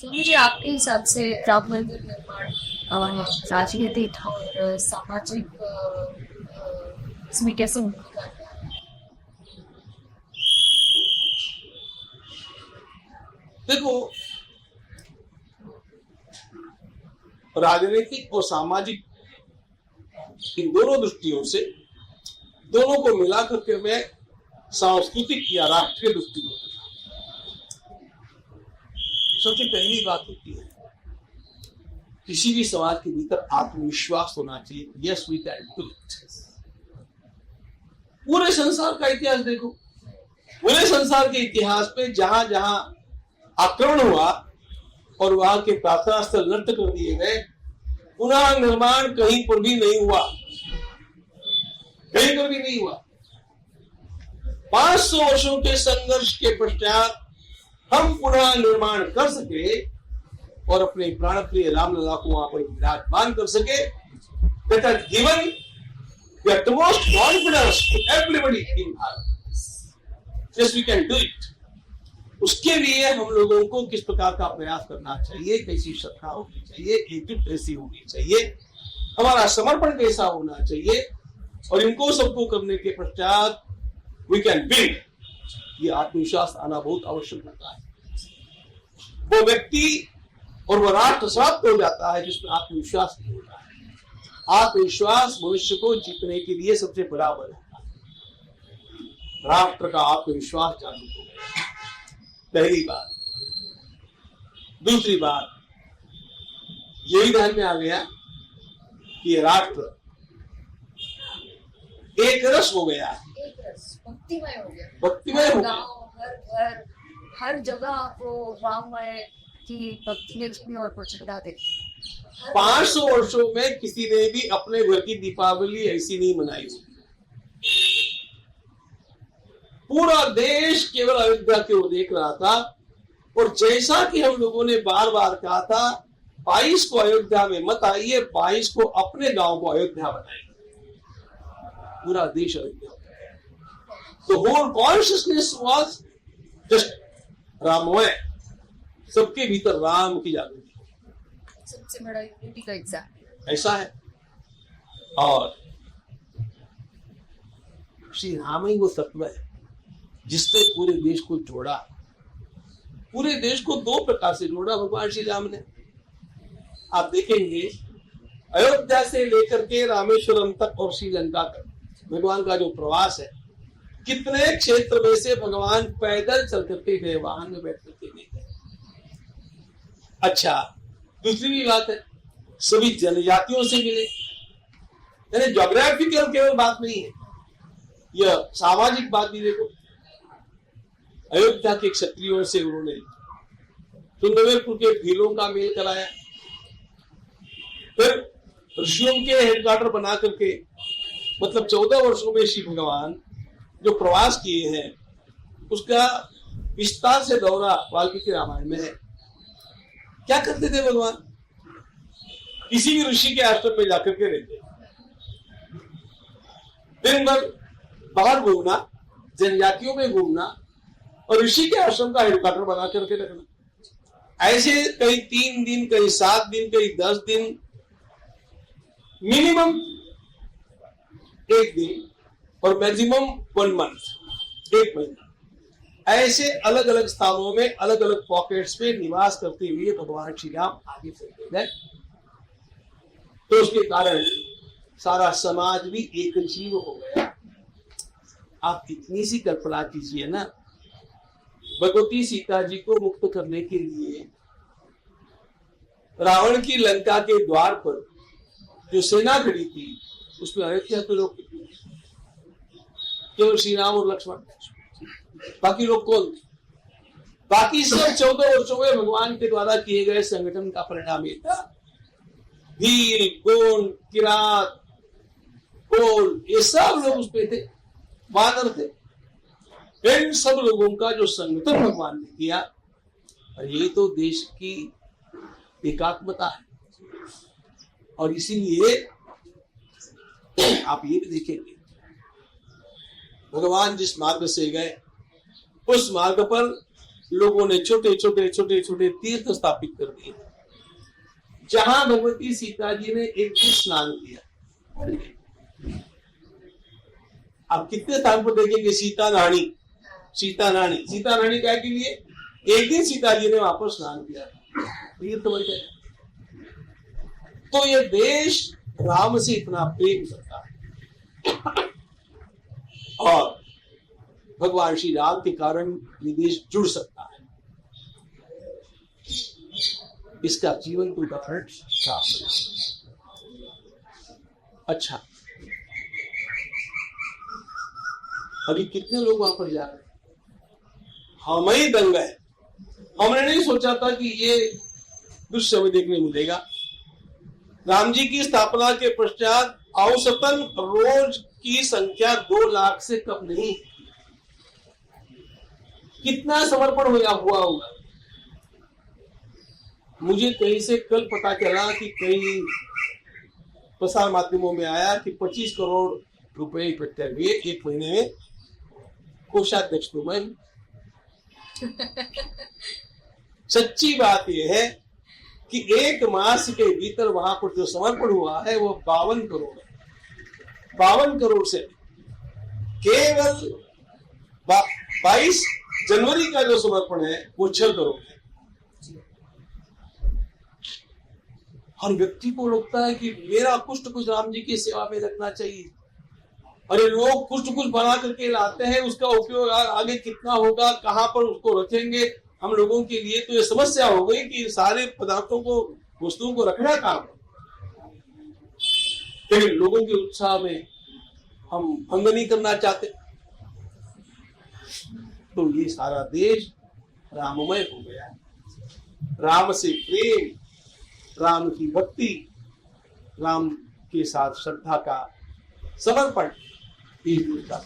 स्वामी जी, आपके हिसाब से राम मंदिर निर्माण राजनीतिक और सामाजिक इसमें कैसे भूमिका है? देखो, राजनीतिक और सामाजिक इन दोनों दृष्टियों से दोनों को मिला करके मैं सांस्कृतिक या राष्ट्रीय दृष्टिकोण सबसे पहली बात होती है किसी भी समाज के भीतर आत्मविश्वास होना चाहिए। Yes we can do it. पूरे संसार का इतिहास देखो, पूरे संसार के इतिहास में जहां जहां आक्रमण हुआ और वहां के प्रार्थना स्थल नष्ट कर दिए गए, पुनः निर्माण कहीं पर भी नहीं हुआ, कहीं पर भी नहीं हुआ। 500 वर्षों के संघर्ष के पश्चात हम पुनः निर्माण कर सके और अपने प्राण प्रिय रामलला को वहां पर विराजमान कर सके। That has given the utmost confidence to everybody in us. Yes, we can do it. उसके लिए हम लोगों को किस प्रकार का प्रयास करना चाहिए, कैसी श्रद्धा होनी चाहिए, एकजुट कैसी होनी चाहिए, हमारा समर्पण कैसा होना चाहिए, और इनको सबको करने के पश्चात वी कैन बिल्ड। ये आत्मविश्वास आना बहुत आवश्यक होता है। वो व्यक्ति और वो राष्ट्र समाप्त हो जाता है जिसमें आत्मविश्वास नहीं होता है। आत्मविश्वास मनुष्य को जीतने के लिए सबसे बराबर है। राष्ट्र का आत्मविश्वास जागरूक हो गया, पहली बात। दूसरी बात, यही ध्यान में आ गया कि राष्ट्र एक रस हो गया, एक रस भक्तिमय हो गया। भक्तिमय हो गया। गाँव, हर घर, हर जगह आपको राममय की भक्ति ने उसकी ओर प्रचलित दे। 500 वर्षों में किसी ने भी अपने घर की दीपावली ऐसी नहीं मनाई। पूरा देश केवल अयोध्या की ओर देख रहा था, और जैसा कि हम लोगों ने बार बार कहा था, 22 को अयोध्या में मत आइए, 22 को अपने गांव को अयोध्या बनाइए। पूरा देश Ayodhya. The whole consciousness was just राममय। सबके भीतर राम की जागृति सबसे बड़ा यूनिटी का एग्जाम्पल ऐसा है। और श्री राम ही वो तत्व है जिसने पूरे देश को जोड़ा। पूरे देश को दो प्रकार से जोड़ा भगवान श्री राम ने। आप देखेंगे अयोध्या से लेकर के रामेश्वरम तक और श्रीलंका तक भगवान का जो प्रवास है, कितने क्षेत्र में से भगवान पैदल चल करके गए, वाहन में बैठ करके नहीं गए। अच्छा, दूसरी भी बात है, सभी जनजातियों से मिले। यानी ज्योग्राफिकल केवल बात नहीं है, यह सामाजिक बात भी देखो। अयोध्या के क्षत्रियों से उन्होंने सुंदरपुर के भीलों का मेल कराया, फिर ऋषियों के हेडक्वार्टर बना करके, मतलब 14 वर्षों में श्री भगवान जो प्रवास किए हैं उसका विस्तार से दौरा वाल्मीकि रामायण में है। क्या करते थे भगवान? किसी भी ऋषि के आश्रम में जाकर के रहते, दिन भर बाहर घूमना, जनजातियों में घूमना, और ऋषि के आश्रम का हेडक्वार्टर बना करके रखना। ऐसे कहीं 3 दिन, कहीं 7 दिन, कहीं 10 दिन, मिनिमम 1 दिन और मैक्सिमम 1 मंथ, 1 महीना, ऐसे अलग अलग स्थानों में अलग अलग पॉकेट्स में निवास करते हुए भगवान श्री राम आगे चलते गए। तो उसके कारण सारा समाज भी एक जीव हो गया। आप इतनी सी कल्पना कीजिए ना, भगवती सीता जी को मुक्त करने के लिए रावण की लंका के द्वार पर जो सेना खड़ी थी, उसमें अयोध्या के लोग केवल श्री राम और लक्ष्मण, बाकी लोग कौन थे? बाकी सब 14 वर्षों में भगवान के द्वारा किए गए संगठन का परिणाम ये था। भील, गोंड, किरात, कोल, ये सब लोग उसपे थे, वानर थे। इन सब लोगों का जो संगठन भगवान ने किया, और ये तो देश की एकात्मता है। और इसीलिए आप ये भी देखेंगे, भगवान जिस मार्ग से गए उस मार्ग पर लोगों ने छोटे छोटे तीर्थ स्थापित कर दिए, जहां भगवती सीता जी ने एक दिन स्नान किया। आप कितने स्थान पर देखेंगे सीता रानी क्या के लिए? एक दिन सीता जी ने वहां पर स्नान किया, तीर्थ बन गया। तो ये देश राम से इतना प्रेम करता है और भगवान श्री राम के कारण ये देश जुड़ सकता है। इसका जीवन को उदाहरण प्राप्त। अच्छा, अभी कितने लोग वहां पर जा रहे हैं? हम ही दंग गए। हमने नहीं सोचा था कि ये दृश्य हमें देखने मिलेगा। राम जी की स्थापना के पश्चात औसतन रोज की संख्या 2 लाख से कम नहीं। कितना समर्पण हुआ होगा। मुझे कहीं से कल पता चला कि कई प्रसार माध्यमों में आया कि 25 करोड़ रुपए इकट्ठे हुए एक महीने में। कोषाध्यक्ष तो मैं। सच्ची बात यह है कि 1 मास के भीतर वहां पर जो समर्पण हुआ है वो 52 करोड़ है। 52 करोड़ से केवल 22 जनवरी का जो समर्पण है वो 6 करोड़ है। हर व्यक्ति को लगता है कि मेरा कुछ राम जी की सेवा में रखना चाहिए। अरे लोग कुछ बना करके लाते हैं, उसका उपयोग आगे कितना होगा, कहां पर उसको रखेंगे। हम लोगों के लिए तो ये समस्या हो गई कि सारे पदार्थों को, वस्तुओं को रखना काम। लेकिन लोगों के उत्साह में हम भंग नहीं करना चाहते, तो ये सारा देश राममय हो गया। राम से प्रेम, राम की भक्ति, राम के साथ श्रद्धा का समर्पण, ये था।